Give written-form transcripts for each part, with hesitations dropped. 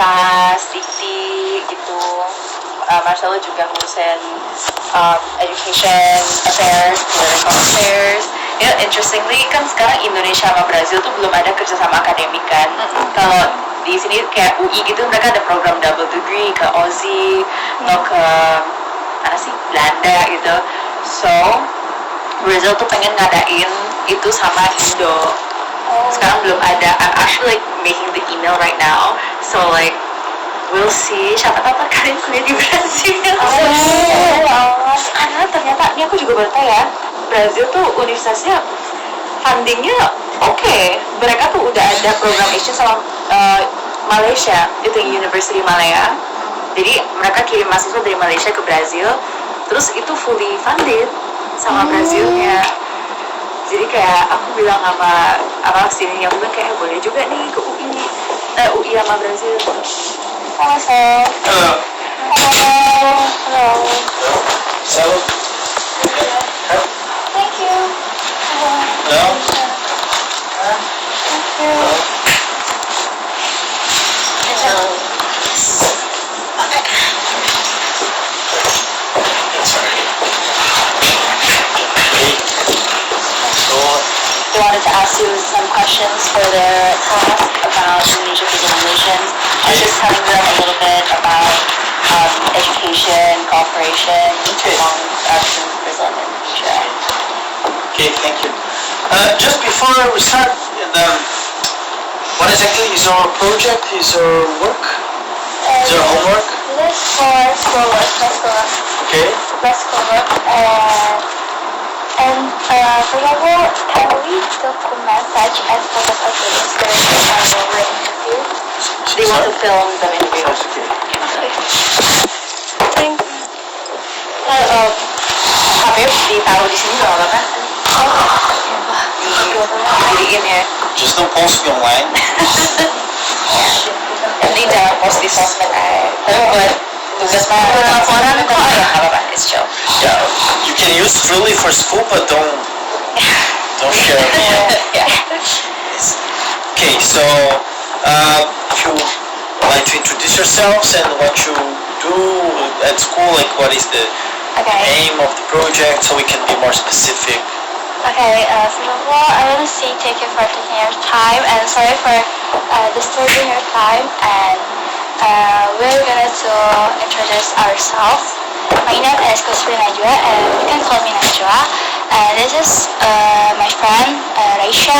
tas, Dikti gitu. Marcelo juga ngurusin education affairs, political affairs. Ya, interestingly kan sekarang Indonesia sama Brazil tuh belum ada kerjasama akademik kan. Kalau di sini kayak UI gitu mereka ada program double degree ke Aussie atau ke mana sih Belanda gitu. So Brazil tuh pengen ngadain itu sama Indo. Sekarang belum ada. I'm actually like making the email right now. So like we'll see. Siapa tahu kalian kuliah di Brazil. Karena ternyata ini aku juga baru tahu ya. Brazil tuh universitasnya fundingnya oke. Mereka tuh udah ada program exchange sama Malaysia, itu University Malaya. Jadi mereka kirim mahasiswa dari Malaysia ke Brazil, terus itu fully funded sama Brazilnya. Jadi kayak aku bilang sama sini yang bilang kayak boleh juga nih ke UI sama Brazil. Halo. So, Thank you. hello. Thank you. They wanted to ask you some questions for their task about Indonesia Prison relations. I was just telling them a little bit about education, cooperation among Brazil and Indonesia. Okay, thank you. Just before we start, what exactly is our project? Is our work? Is our homework? This for schoolwork. Okay. That's schoolwork. And for example, can we document such as photos of the inspiration and our interview? They want to film the interview. Thank you. HP ditaruh di sini nggak apa-apa? Diriin ya. Just don't post me online. Nanti jangan post di sosmed aja. Tapi buat tugas laporan kok ya nggak apa-apa. It's chill. Yeah, you can use freely for school, but don't share me. Yeah. Okay, so if you would like to introduce yourselves and what you do at school, like what is the aim of the project, so we can be more specific. Okay, first of all, I want to say thank you for taking your time and sorry for disturbing your time, and we're going to introduce ourselves. My name is Kusri Najwa and you can call me Najwa. This is my friend Raisha,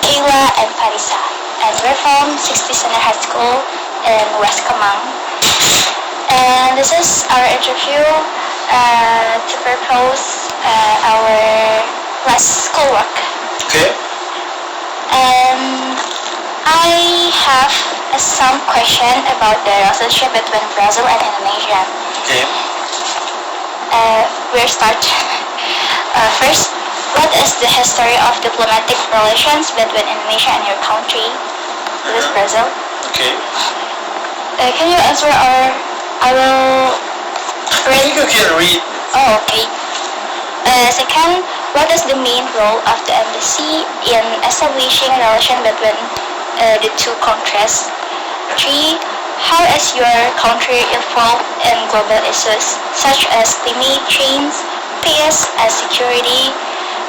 Kayla and Parisa, and we're from 60 Center High School in West Kamang. And this is our interview to propose our last schoolwork. Okay. And I have some question about the relationship between Brazil and Indonesia. Okay. We'll start. First, what is the history of diplomatic relations between Indonesia and your country? This is Brazil. Okay. Can you answer, or I will I think you can read. Oh, okay. Second, what is the main role of the embassy in establishing relation between the two countries? 3. How is your country involved in global issues such as climate change, peace, and security?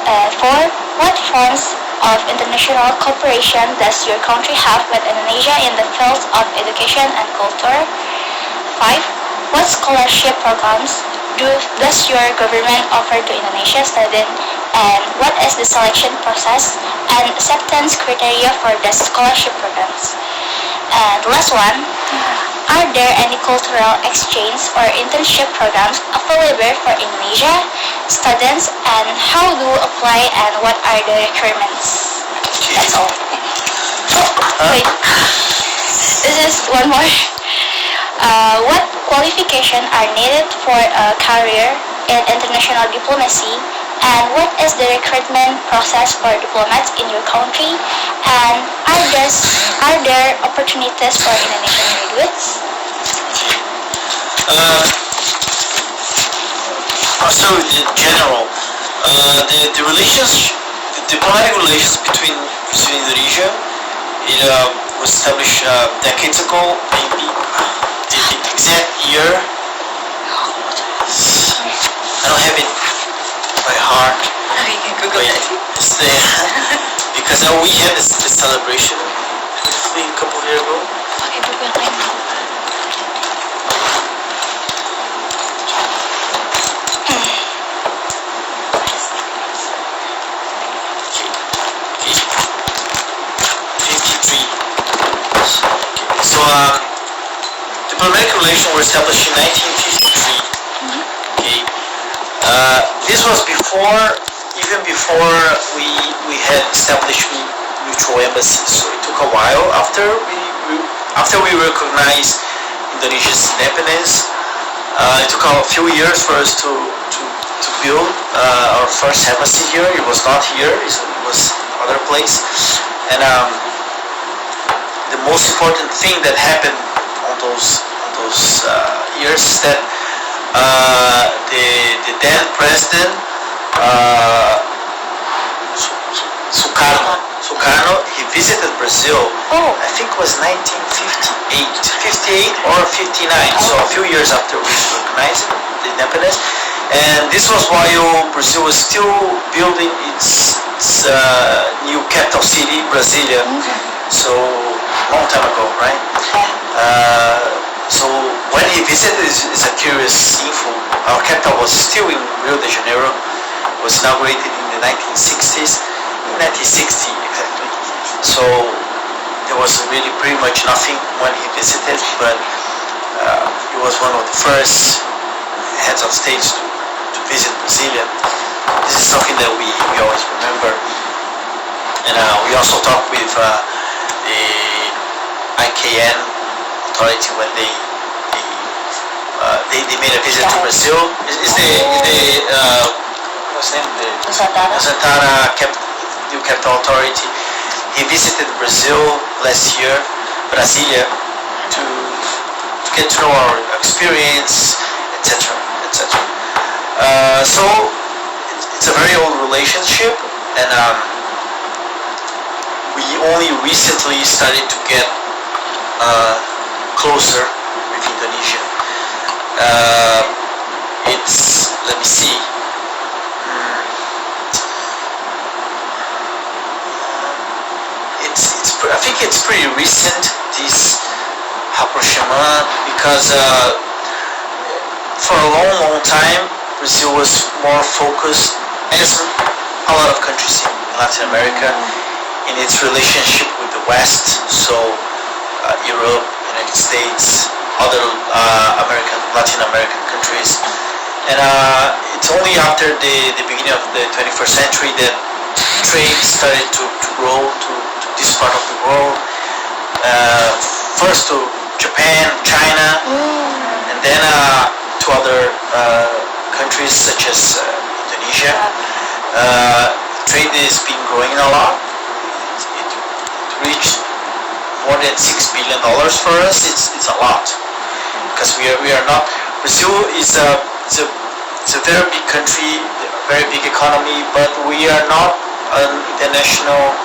4. What forms of international cooperation does your country have with Indonesia in the fields of education and culture? 5. What scholarship programs does your government offer to Indonesia students, and what is the selection process and acceptance criteria for the scholarship programs? And the last one, are there any cultural exchange or internship programs available for Indonesia students, and how do you apply and what are the requirements? That's all. Wait, this is one more. What qualifications are needed for a career in international diplomacy, and what is the recruitment process for diplomats in your country, and are there opportunities for Indonesian graduates? I'll start with the general. The diplomatic relations between Brazil and Indonesia, was established decades ago, maybe. The exact year, I don't have it by heart. Okay, you can Google But it. it's there because we had this celebration a couple of years ago. Okay, buku yang lain. Okay. 53. So diplomatic relations were established in 1953. Okay. This was even before we had established mutual embassies. So it took a while after we recognized Indonesia's independence. It took a few years for us to build our first embassy here. It was not here. It was another place. And the most important thing that happened on those years is that the then president Sukarno, he visited Brazil. Oh. I think it was 1958 or 59. So a few years after we recognized the independence. And this was while Brazil was still building its new capital city, Brasilia. So long time ago, right? So when he visited, is a curious info. Our capital was still in Rio de Janeiro. It was inaugurated in the 1960s. 1960 exactly. So there was really pretty much nothing when he visited, but he was one of the first heads of states to visit Brasilia. This is something that we always remember. And we also talked with the IKN authority when they made a visit to Brazil. Is the what's the name? The Nusantara new capital authority. He visited Brazil last year, Brasilia, to get to know our experience, etc., etc. So it's a very old relationship, and we only recently started to get closer with Indonesia. It's, let me see. I think it's pretty recent, this rapprochement, because for a long time Brazil was more focused, as a lot of countries in Latin America, in its relationship with the West, so Europe, United States, other Latin American countries. And it's only after the beginning of the 21st century that trade started to grow to this part of the world. First to Japan, China, and then to other countries such as Indonesia. Trade has been growing a lot. It reached more than $6 billion for us. It's a lot, because we are not. Brazil is a very big country, very big economy, but we are not an international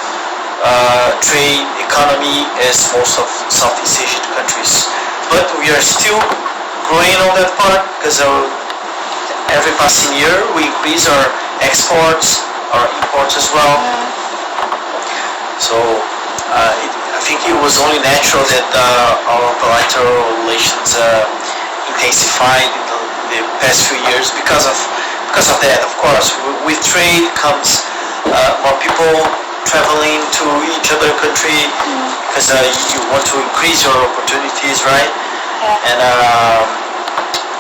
trade economy as most of Southeast Asian countries. But we are still growing on that part, because every passing year we increase our exports, our imports as well. So I think it was only natural that our bilateral relations intensified in the past few years because of that. Of course, with trade comes more people traveling to each other country, because you want to increase your opportunities, right? And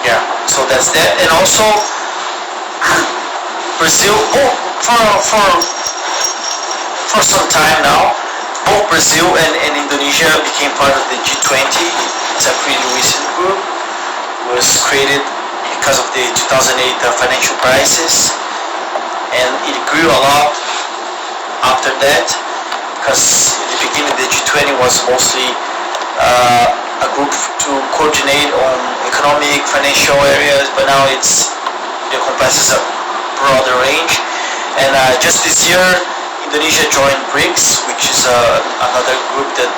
yeah, so that's that. And also Brazil, for some time now, both Brazil and Indonesia became part of the G20. It's a pretty recent group. It was created because of the 2008 financial crisis, and it grew a lot after that, because in the beginning the G20 was mostly a group to coordinate on economic, financial areas, but now it encompasses a broader range. And just this year, Indonesia joined BRICS, which is another group that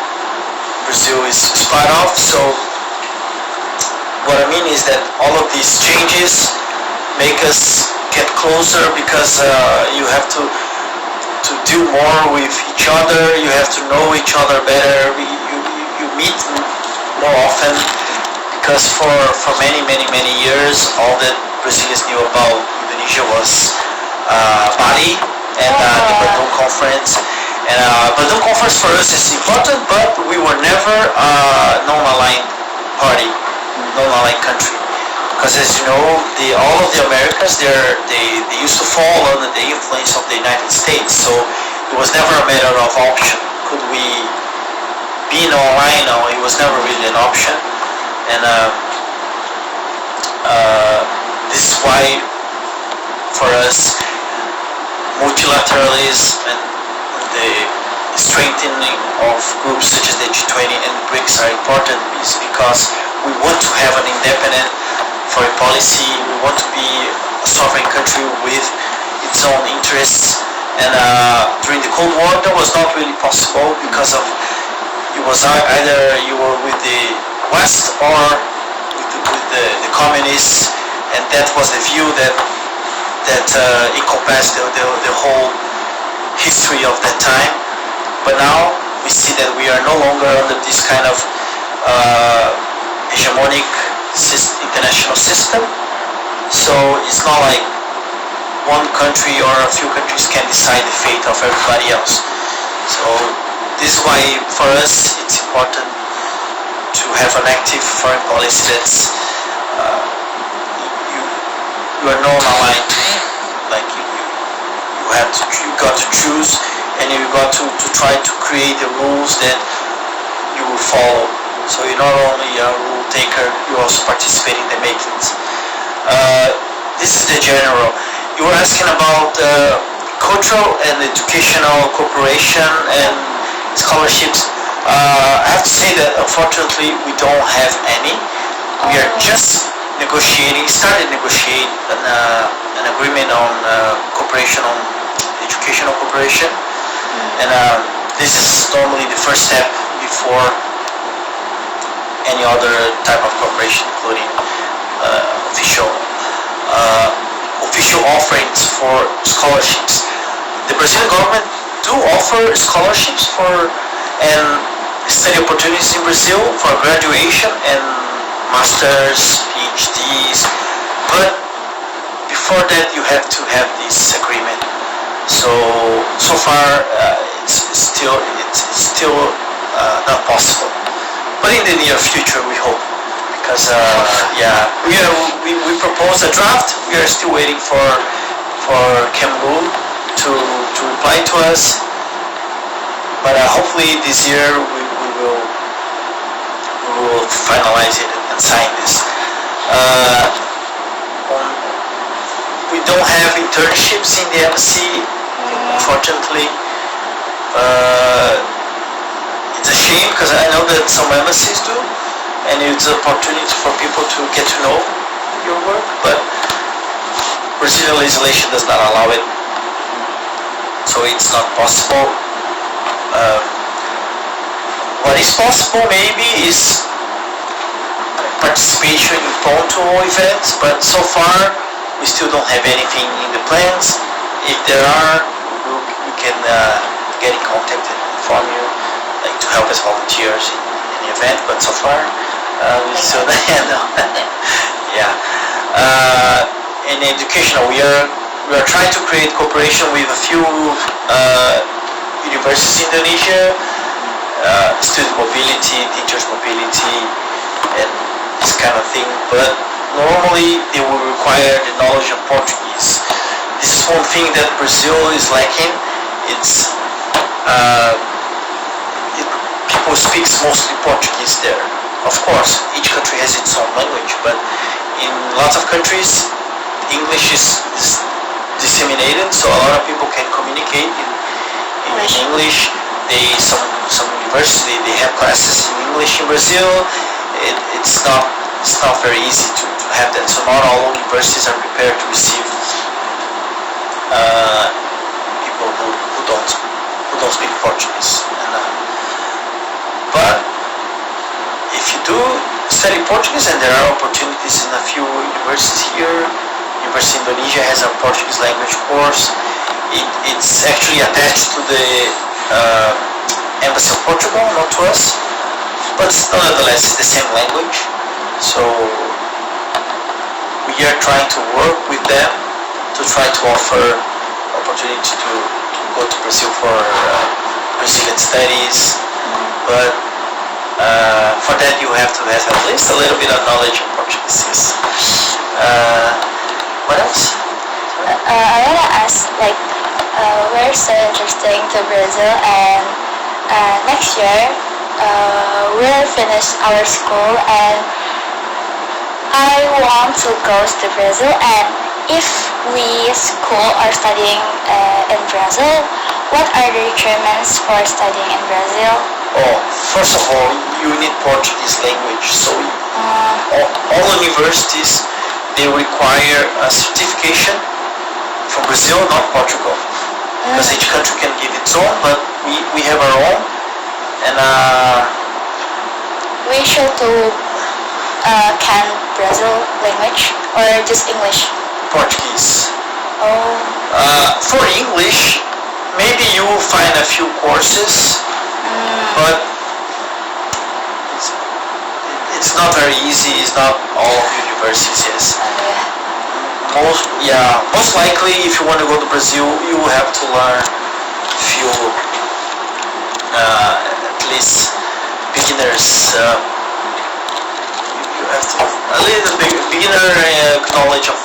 Brazil is part of. So what I mean is that all of these changes make us get closer because you have to do more with each other. You have to know each other better. You meet more often because for many years all that Brazilians knew about Indonesia was Bali and the Bandung Conference. And Bandung Conference for us is important, but we were never non-aligned party, non-aligned country. Because as you know, all of the Americas, they used to fall under the influence of the United States. So it was never a matter of option. Could we be non-aligned? No, it was never really an option. And this is why, for us, multilateralism and the strengthening of groups such as the G20 and BRICS are important, is because we want to have an independent foreign policy. We want to be a sovereign country with its own interests. And during the Cold War, that was not really possible because of it was either you were with the West or with the communists, and that was the view that encompassed the whole history of that time. But now we see that we are no longer under this kind of hegemonic international system. So it's not like one country or a few countries can decide the fate of everybody else. So this is why for us it's important to have an active foreign policy that's you are non-aligned. Like you got to choose, and you got to try to create the rules that you will follow. So you're not only a rule taker, you also participate in the makings. This is the general. You were asking about cultural and educational cooperation and scholarships. I have to say that unfortunately we don't have any. We are just started negotiating an agreement on cooperation, on educational cooperation, and this is normally the first step before any other type of cooperation, including official offerings for scholarships. The Brazilian government do offer scholarships and study opportunities in Brazil for graduation and masters, PhDs, but before that you have to have this agreement. So far it's still not possible, but in the near future we hope, because we proposed a draft. We are still waiting for Kembu to reply to us, but hopefully this year we will finalize it and sign this. We don't have internships in the embassy, unfortunately. It's a shame because I know that some embassies do, and it's an opportunity for people to get to know your work, but Brazilian legislation does not allow it, so it's not possible. What is possible maybe is participation in Ponto events, but so far we still don't have anything in the plans. If there are, we can get in contact and inform you, like to help as volunteers in the event, but so far we still don't know. In educational, we are trying to create cooperation with a few universities in Indonesia, student mobility, teachers mobility, and this kind of thing, but normally they will require the knowledge of Portuguese. This is one thing that Brazil is lacking. It's people speak mostly Portuguese there. Of course, each country has its own language, but in lots of countries, English is disseminated, so a lot of people can communicate in English. Some universities they have classes in English in Brazil. It's not very easy to have that. So not all universities are prepared to receive people who don't speak Portuguese. But if you do study Portuguese, and there are opportunities in a few universities here. University of Indonesia has a Portuguese language course. It's actually attached to the Embassy of Portugal, not to us, but nonetheless it's the same language. So we are trying to work with them to try to offer opportunity to go to Brazil for Brazilian studies, but for that you have to have at least a little bit of knowledge of Portuguese. What else? I wanna ask, like, we're so interested to Brazil, and next year we'll finish our school, and I want to go to Brazil. And if we school are studying in Brazil, what are the requirements for studying in Brazil? Oh, first of all, you need Portuguese language. So all universities, they require a certification from Brazil, not Portugal. Because each country can give its own, but we have our own. And we should do can Brazil language or just English? Portuguese. Oh. For English, maybe you will find a few courses, but it's not very easy. It's not all of universities. Most likely, if you want to go to Brazil, you will have to learn a few, at least beginners. You have to a little beginner knowledge of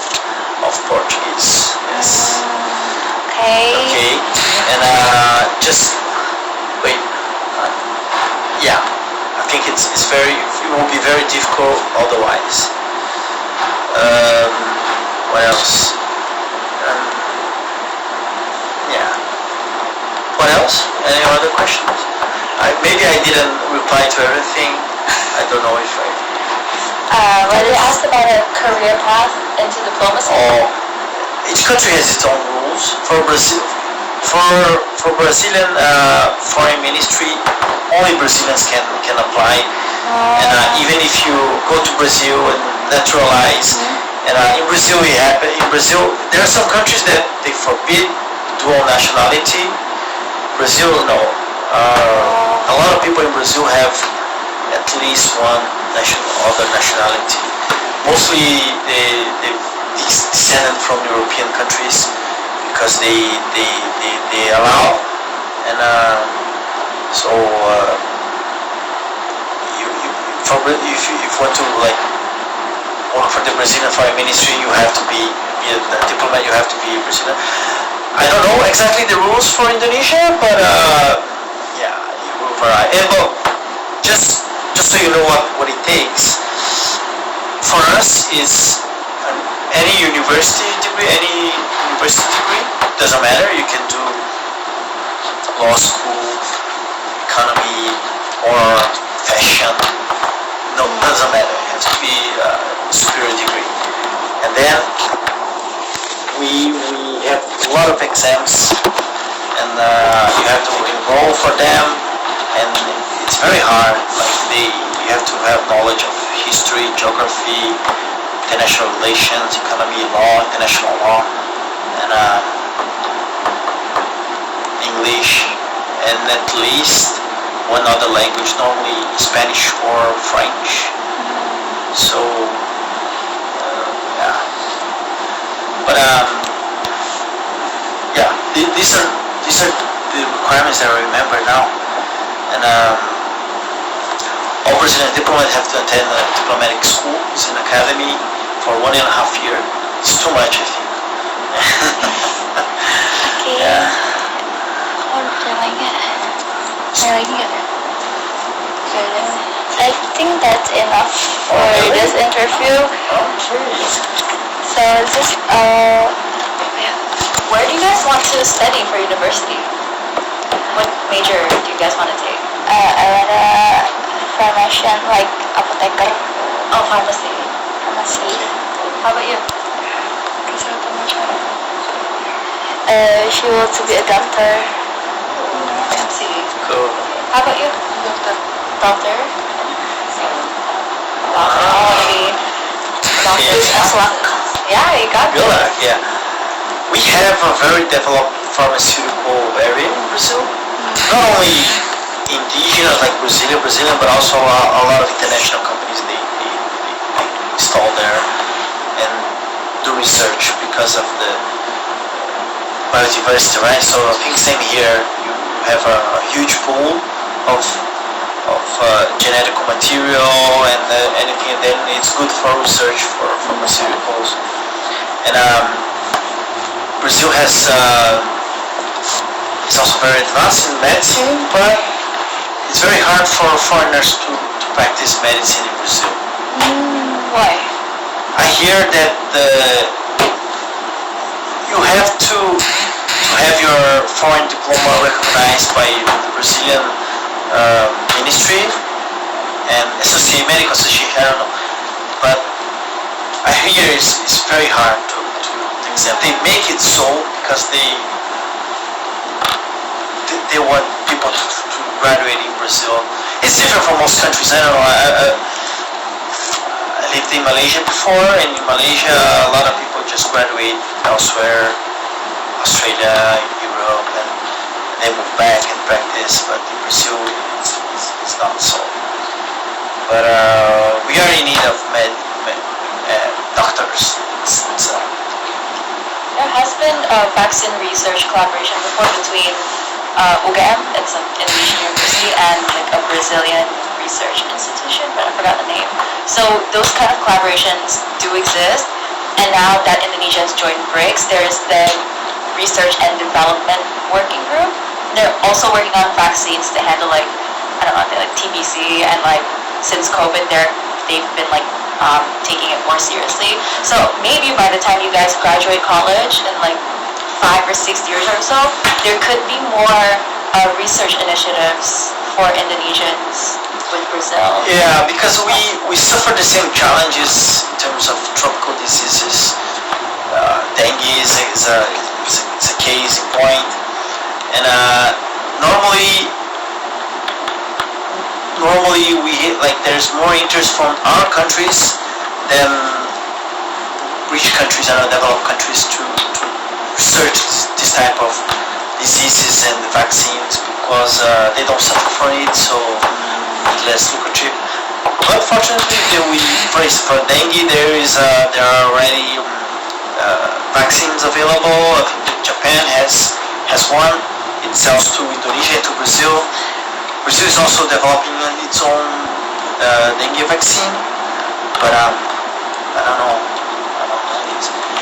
Portuguese. Yes. Okay. Okay. And just wait. I think it will be very difficult otherwise. What else? What else? Any other questions? Maybe I didn't reply to everything. I don't know if I. Well, they asked about a career path into diplomacy. Each country has its own rules. For Brazil, for Brazilian foreign ministry, only Brazilians can apply. And even if you go to Brazil and naturalize. And in Brazil, there are some countries that they forbid dual nationality. Brazil, no. A lot of people in Brazil have at least one other nationality. Mostly they descended from European countries because they allow. And so if you want to work for the Brazilian Foreign Ministry, you have to be a diplomat, you have to be a Brazilian. I don't know exactly the rules for Indonesia, but it will vary. And just so you know what it takes, for us is any university degree, doesn't matter. You can do law school, economy, or fashion. No, doesn't matter. It has to be superior degree. And then we have a lot of exams, and you have to enroll for them, and it's very hard. You have to have knowledge of history, geography, international relations, economy, law, international law, and English, and at least one other language, normally Spanish or French. So but these are the requirements that I remember now. And all Brazilian diplomats have to attend a diplomatic school. It's an academy for 1.5 years. It's too much, I think. Okay. Yeah. I think that's enough for this interview. Okay. So just Where do you guys want to study for university? What major do you guys want to take? I wanna formation like apoteker, Oh, pharmacy. pharmacy. How about you? She wants to be a doctor. MC. Cool. How about you? Doctor. doctors as well. Yeah, you got Good it. luck, yeah. We have a very developed pharmaceutical area in Brazil. Not only indigenous like Brazilian, but also a lot of international companies they install there and do research because of the biodiversity, right? So I think same here. You have a huge pool of genetical material and anything, and then it's good for research for pharmaceuticals. And Brazil is also very advanced in medicine, but it's very hard for foreigners to practice medicine in Brazil. Why? I hear that you have to have your foreign diploma recognized by the Brazilian ministry and medical association, I don't know. But I hear it's very hard to accept. They make it so because they want people to graduate in Brazil. It's different from most countries. I don't know. I lived in Malaysia before, and in Malaysia a lot of people just graduate elsewhere, Australia, Europe, and they move back and practice. But in Brazil, it's not so. But we are in need of doctors. There has been a vaccine research collaboration before between UGM, it's an Indonesian university, and like a Brazilian research institution, but I forgot the name. So those kind of collaborations do exist, and now that Indonesia has joined BRICS, there's the research and development working group. They're also working on vaccines to handle like, I don't know, like TBC, and like since COVID, they've been like taking it more seriously. So maybe by the time you guys graduate college in like 5 or 6 years or so, there could be more research initiatives for Indonesians with Brazil. Yeah, because we suffer the same challenges in terms of tropical diseases. Dengue is a case in point, and normally there's more interest from our countries than rich countries and developed countries to research this type of diseases and vaccines because they don't suffer from it, so it's less lucrative. But fortunately, for dengue, there are already vaccines available. I think that Japan has one. It sells to Indonesia and to Brazil. Brazil is also developing its own dengue vaccine, but I don't know.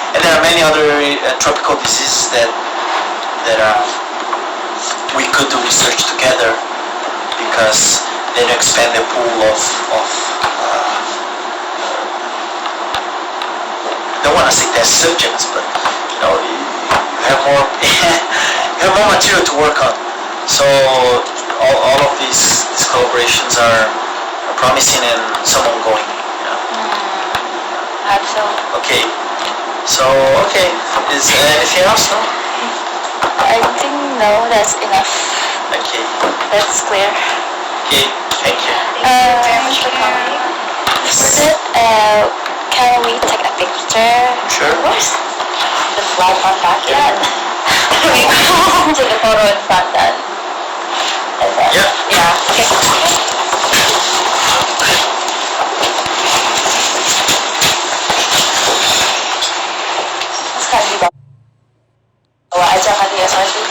And there are many other tropical diseases that we could do research together because then you expand the pool of I don't want to say test subjects, but you have more you have more material to work on. So all of these collaborations are promising and some ongoing. Absolutely. Okay. So is there anything else? No? I think no, that's enough. Okay. That's clear. Okay. Thank you. Thank you very much for coming. Can we take a picture? Sure. Of course. The flag on back yet? We will take a photo in front then. And then, Yeah. Okay. Sekali bawa aja kali ya soalnya.